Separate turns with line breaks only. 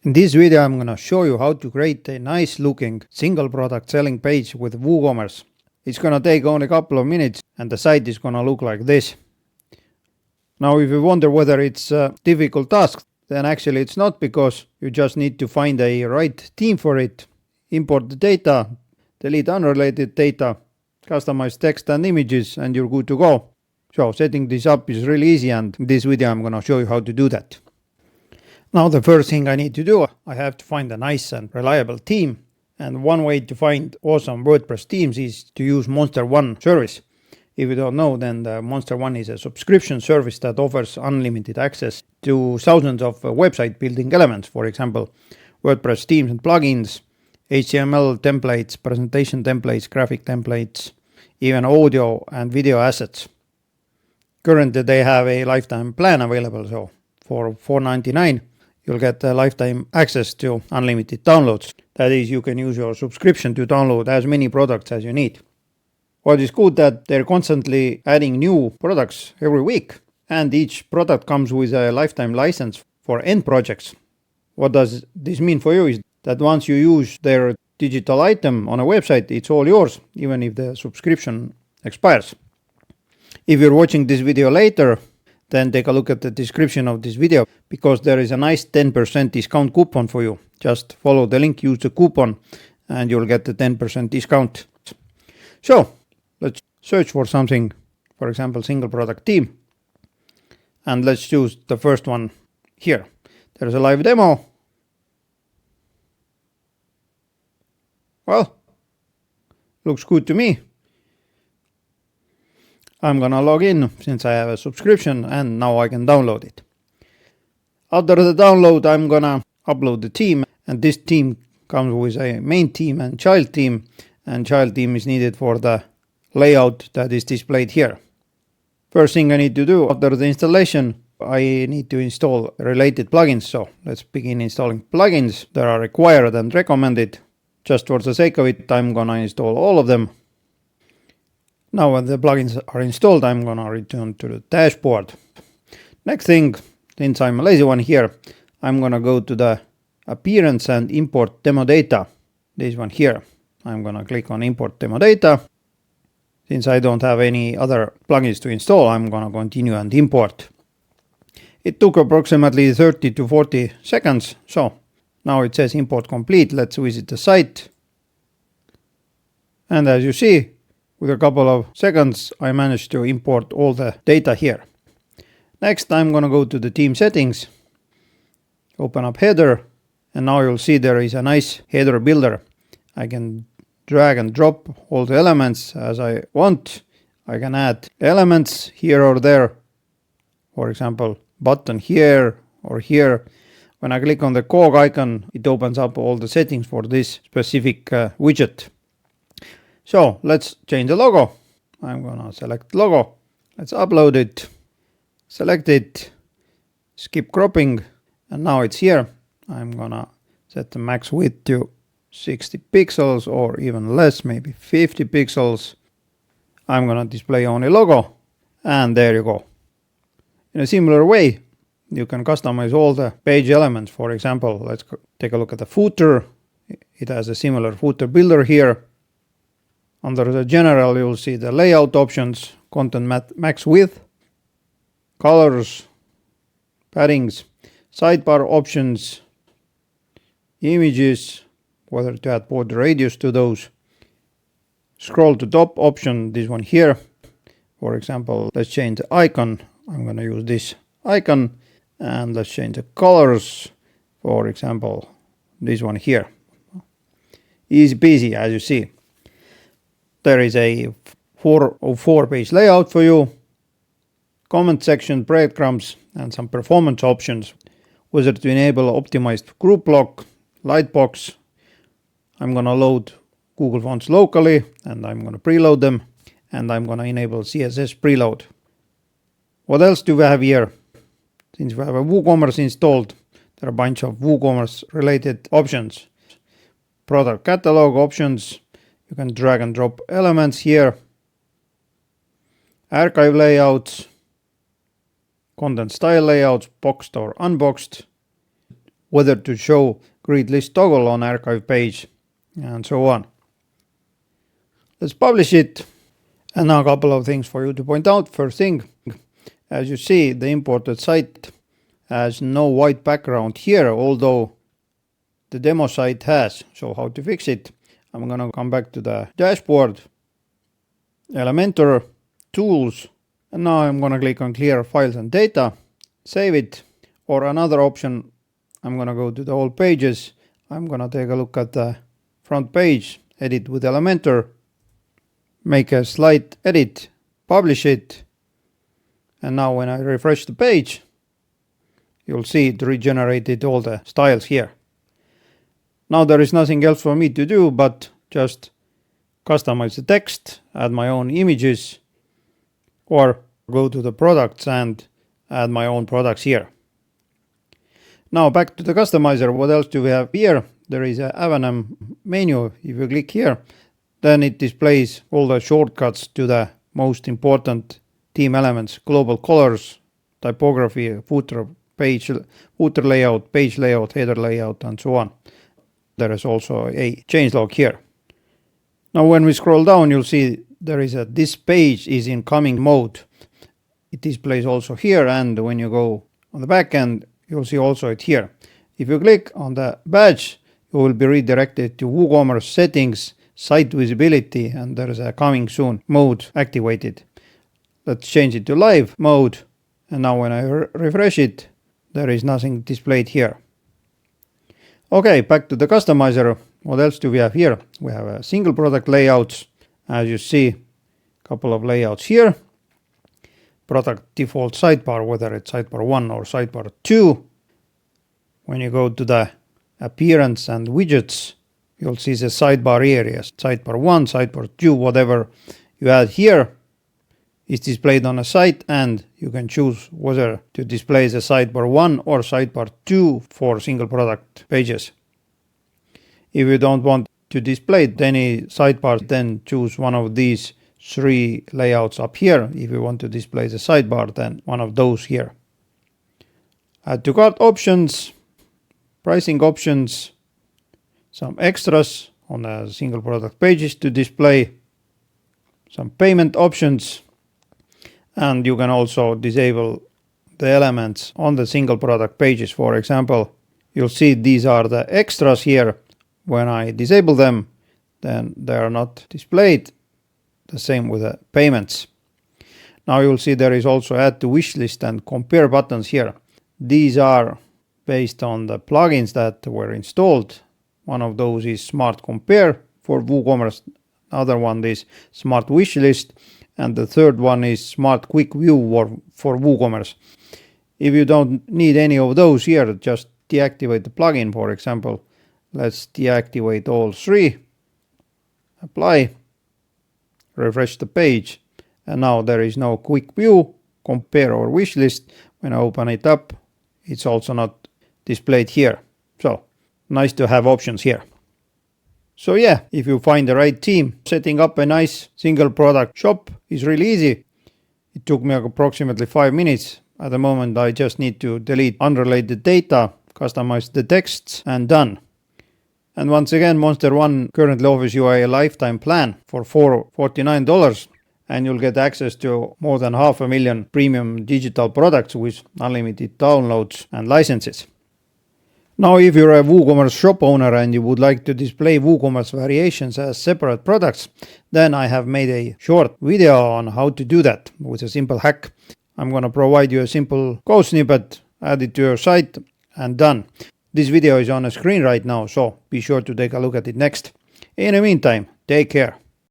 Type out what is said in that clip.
In this video I'm gonna show you how to create a nice looking single product selling page with WooCommerce. It's gonna take only a couple of minutes and the site is gonna look like this. Now if you wonder whether it's a difficult task, then actually it's not, because you just need to find a right theme for it, import the data, delete unrelated data, customize text and images, and you're good to go. So setting this up is really easy, and in this video I'm gonna show you how to do that. Now the first thing I need to do, I have to find a nice and reliable theme. And one way to find awesome WordPress themes is to use MonsterONE service. If you don't know, then the MonsterONE is a subscription service that offers unlimited access to thousands of website building elements. For example, WordPress themes and plugins, HTML templates, presentation templates, graphic templates, even audio and video assets. Currently they have a lifetime plan available, so for $4.99 you'll get lifetime access to unlimited downloads. That is, you can use your subscription to download as many products as you need. What is good that they're constantly adding new products every week, and each product comes with a lifetime license for end projects. What does this mean for you is that once you use their digital item on a website, it's all yours, even if the subscription expires. If you're watching this video later, then take a look at the description of this video, because there is a nice 10% discount coupon for you. Just follow the link, use the coupon, and you'll get the 10% discount. So let's search for something, for example, single product theme. And let's choose the first one here. There's a live demo. Well, looks good to me. I'm gonna log in since I have a subscription, and now I can download it. After the download, I'm gonna upload the theme, and this theme comes with a main theme and child theme, and child theme is needed for the layout that is displayed here. First thing I need to do after the installation, I need to install related plugins. So let's begin installing plugins that are required and recommended. Just for the sake of it, I'm gonna install all of them. Now when the plugins are installed, I'm gonna return to the dashboard. Next thing, since I'm a lazy one here, I'm gonna go to the appearance and import demo data. This one here. I'm gonna click on import demo data. Since I don't have any other plugins to install, I'm gonna continue and import. It took approximately 30 to 40 seconds. So now it says import complete. Let's visit the site. And as you see, with a couple of seconds, I managed to import all the data here. Next, I'm going to go to the theme settings, open up header, and now you'll see there is a nice header builder. I can drag and drop all the elements as I want. I can add elements here or there. For example, button here or here. When I click on the cog icon, it opens up all the settings for this specific widget. So let's change the logo. I'm gonna select logo. Let's upload it, select it, skip cropping, and now it's here. I'm gonna set the max width to 60 pixels or even less, maybe 50 pixels. I'm gonna display only logo, and there you go. In a similar way, you can customize all the page elements. For example, let's take a look at the footer. It has a similar footer builder here. Under the general, you'll see the layout options, content max width, colors, paddings, sidebar options, images, whether to add border radius to those, scroll to top option, this one here. For example, let's change the icon. I'm going to use this icon, and let's change the colors. For example, this one here. Easy peasy, as you see. There is a 404 page layout for you, comment section, breadcrumbs, and some performance options. Whether to enable optimized group block, lightbox. I'm going to load Google Fonts locally, and I'm going to preload them, and I'm going to enable CSS preload. What else do we have here? Since we have a WooCommerce installed, there are a bunch of WooCommerce related options. Product catalog options. You can drag and drop elements here. Archive layouts, content style layouts, boxed or unboxed. whether to show grid list toggle on archive page, and so on. Let's publish it. And now a couple of things for you to point out. First thing, as you see, the imported site has no white background here, although the demo site has. So how to fix it? I'm gonna come back to the dashboard, Elementor, Tools, and now I'm gonna click on Clear Files and Data, save it, or another option, I'm gonna go to the all pages, I'm gonna take a look at the front page, edit with Elementor, make a slight edit, publish it, and now when I refresh the page, you'll see it regenerated all the styles here. Now there is nothing else for me to do but just customize the text, add my own images, or go to the products and add my own products here. Now back to the customizer. What else do we have here? There is a Avanem menu. If you click here, then it displays all the shortcuts to the most important theme elements: global colors, typography, footer, page, footer layout, page layout, header layout, and so on. There is also a changelog here. Now when we scroll down, you'll see there is a this page is in coming mode. It displays also here, and when you go on the back end, you'll see also it here. If you click on the badge, you will be redirected to WooCommerce settings, site visibility, and there is a coming soon mode activated. Let's change it to live mode, and now when I refresh it, there is nothing displayed here. Okay, back to the customizer. What else do we have here? We have a single product layouts. As you see, a couple of layouts here. Product default sidebar, whether it's sidebar 1 or sidebar 2. When you go to the appearance and widgets, you'll see the sidebar areas. Sidebar 1, sidebar 2, whatever you add here is displayed on a site, and you can choose whether to display the sidebar 1 or sidebar 2 for single product pages. If you don't want to display any sidebar, then choose one of these 3 layouts up here. If you want to display the sidebar, then one of those here. Add to cart options, pricing options, some extras on the single product pages to display, some payment options, and you can also disable the elements on the single product pages. For example, you'll see these are the extras here. When I disable them, then they are not displayed. The same with the payments. Now you'll see there is also add to wish list and compare buttons here. These are based on the plugins that were installed. One of those is Smart Compare for WooCommerce. Other one is Smart Wish List. And the third one is Smart Quick View for WooCommerce. If you don't need any of those here, just deactivate the plugin, for example. Let's deactivate all 3. Apply. Refresh the page. And now there is no quick view, compare, or wish list. When I open it up, it's also not displayed here. So nice to have options here. So yeah, if you find the right team, setting up a nice single product shop is really easy. It took me approximately 5 minutes. At the moment, I just need to delete unrelated data, customize the texts, and done. And once again, MonsterONE currently offers you a lifetime plan for $49, and you'll get access to more than 500,000 premium digital products with unlimited downloads and licenses. Now, if you're a WooCommerce shop owner and you would like to display WooCommerce variations as separate products, then I have made a short video on how to do that with a simple hack. I'm going to provide you a simple code snippet, add it to your site, and done. This video is on the screen right now, so be sure to take a look at it next. In the meantime, take care.